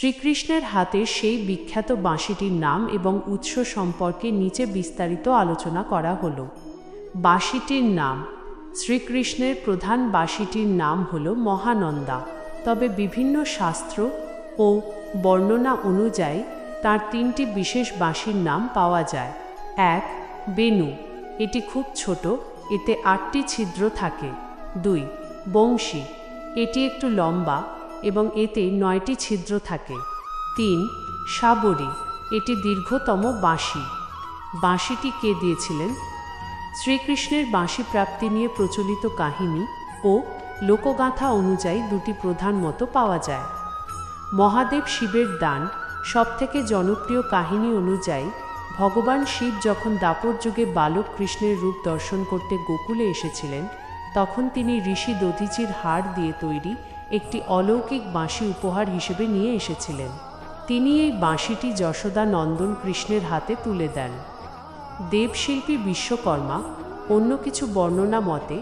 শ্রীকৃষ্ণের হাতের সেই বিখ্যাত বাঁশিটির নাম এবং উৎস সম্পর্কে নিচে বিস্তারিত আলোচনা করা হলো। বাঁশিটির নাম। শ্রীকৃষ্ণের প্রধান বাঁশিটির নাম হল মহানন্দা, তবে বিভিন্ন শাস্ত্র ও বর্ণনা অনুযায়ী তার তিনটি বিশেষ বাঁশির নাম পাওয়া যায়। 1. বেনু, এটি খুব ছোট, এতে 8টি ছিদ্র থাকে। 2. বংশী, এটি একটু লম্বা এবং এতে 9টি ছিদ্র থাকে। 3. শাবরী, এটি দীর্ঘতম বাঁশি। বাঁশিটি কে দিয়েছিলেন? শ্রীকৃষ্ণের বাঁশি প্রাপ্তি নিয়ে প্রচলিত কাহিনী ও লোকগাথা অনুযায়ী দুটি প্রধান মত পাওয়া যায়। মহাদেব শিবের দান। সবথেকে জনপ্রিয় কাহিনী অনুযায়ী ভগবান শিব যখন দ্বাপর যুগে বালক কৃষ্ণের রূপ দর্শন করতে গোকুলে এসেছিলেন, তখন তিনি ঋষি দধিচির হাড় দিয়ে তৈরি একটি অলৌকিক বাঁশি উপহার হিসেবে নিয়ে এসেছিলেন। তিনি এই বাঁশিটি যশোদা নন্দন কৃষ্ণের হাতে তুলে দেন। দেবশিল্পী বিশ্বকর্মা। অন্য কিছু বর্ণনা মতে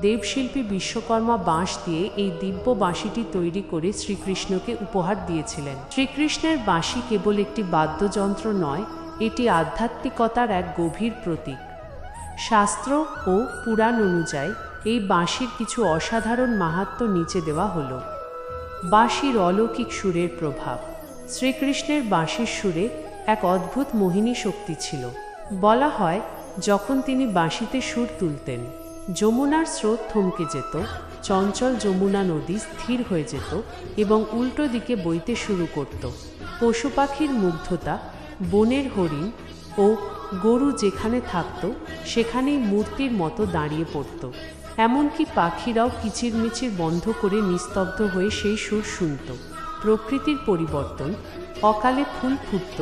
দেবশিল্পী বিশ্বকর্মা বাঁশ দিয়ে এই দিব্য বাঁশিটি তৈরি করে শ্রীকৃষ্ণকে উপহার দিয়েছিলেন। শ্রীকৃষ্ণের বাঁশি কেবল একটি বাদ্যযন্ত্র নয়, এটি আধ্যাত্মিকতার এক গভীর প্রতীক। শাস্ত্র ও পুরাণ অনুযায়ী এই বাঁশির কিছু অসাধারণ মাহাত্ম্য নিচে দেওয়া হলো। বাঁশির অলৌকিক সুরের প্রভাব। শ্রীকৃষ্ণের বাঁশির সুরে এক অদ্ভুত মোহিনী শক্তি ছিল। বলা হয়, যখন তিনি বাঁশিতে সুর তুলতেন, যমুনার স্রোত থমকে যেত, চঞ্চল যমুনা নদী স্থির হয়ে যেত এবং উল্টো দিকে বইতে শুরু করত। পশু পাখির মুগ্ধতা, বনের হরিণ ও গরু যেখানে থাকত সেখানেই মূর্তির মতো দাঁড়িয়ে পড়ত। এমনকি পাখিরাও কিচিরমিচির বন্ধ করে নিস্তব্ধ হয়ে সেই সুর শুনত। প্রকৃতির পরিবর্তন। অকালে ফুল ফুটত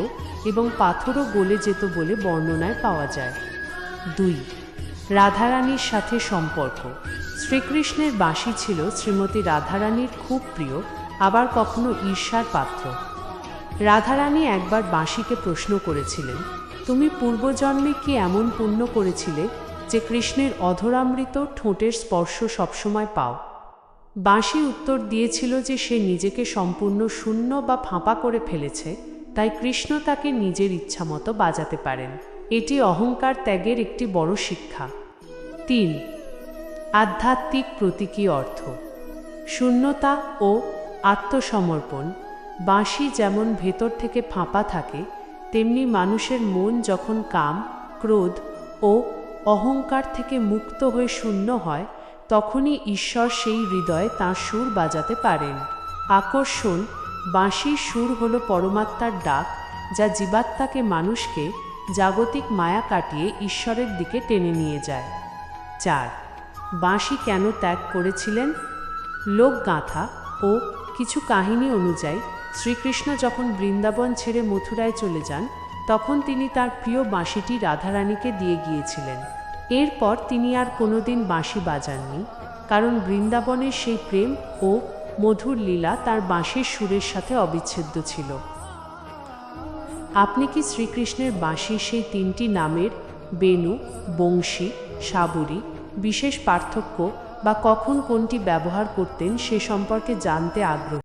এবং পাথরও গলে যেত বলে বর্ণনায় পাওয়া যায়। 2. রাধারানীর সাথে সম্পর্ক। শ্রীকৃষ্ণের বাঁশি ছিল শ্রীমতী রাধারানীর খুব প্রিয়, আবার কখনো ঈর্ষার পাত্র। রাধারানী একবার বাঁশিকে প্রশ্ন করেছিলেন, তুমি পূর্বজন্মে কি এমন পুণ্য করেছিলে যে কৃষ্ণের অধরামৃত ঠোঁটের স্পর্শ সবসময় পাও? বাঁশি উত্তর দিয়েছিল যে সে নিজেকে সম্পূর্ণ শূন্য বা ফাঁপা করে ফেলেছে, তাই কৃষ্ণ তাকে নিজের ইচ্ছামতো বাজাতে পারেন। এটি অহংকার ত্যাগের একটি বড় শিক্ষা। 3. আধ্যাত্মিক প্রতীকী অর্থ। শূন্যতা ও আত্মসমর্পণ। বাঁশি যেমন ভেতর থেকে ফাঁপা থাকে, তেমনি মানুষের মন যখন কাম, ক্রোধ ও অহংকার থেকে মুক্ত হয়ে শূন্য হয়, তখনই ঈশ্বর সেই হৃদয়ে তাঁর সুর বাজাতে পারেন। আকর্ষণ। বাঁশির সুর হল পরমাত্মার ডাক, যা জীবাত্মাকে মানুষকে জাগতিক মায়া কাটিয়ে ঈশ্বরের দিকে টেনে নিয়ে যায়। 4. বাঁশি কেন ত্যাগ করেছিলেন? লোকগাথা ও কিছু কাহিনী অনুযায়ী শ্রীকৃষ্ণ যখন বৃন্দাবন ছেড়ে মথুরায় চলে যান, তখন তিনি তার প্রিয় বাঁশিটি রাধারানীকে দিয়ে গিয়েছিলেন। এরপর তিনি আর কোনোদিন বাঁশি বাজাননি, কারণ বৃন্দাবনের সেই প্রেম ও মধুর লীলা তার বাঁশির সুরের সাথে অবিচ্ছেদ্য ছিল। আপনি কি শ্রীকৃষ্ণের বাঁশির সেই তিনটি নামের বেনু, বংশী, শাবরী বিশেষ পার্থক্য বা কখন কোনটি ব্যবহার করতেন সে সম্পর্কে জানতে আগ্রহী?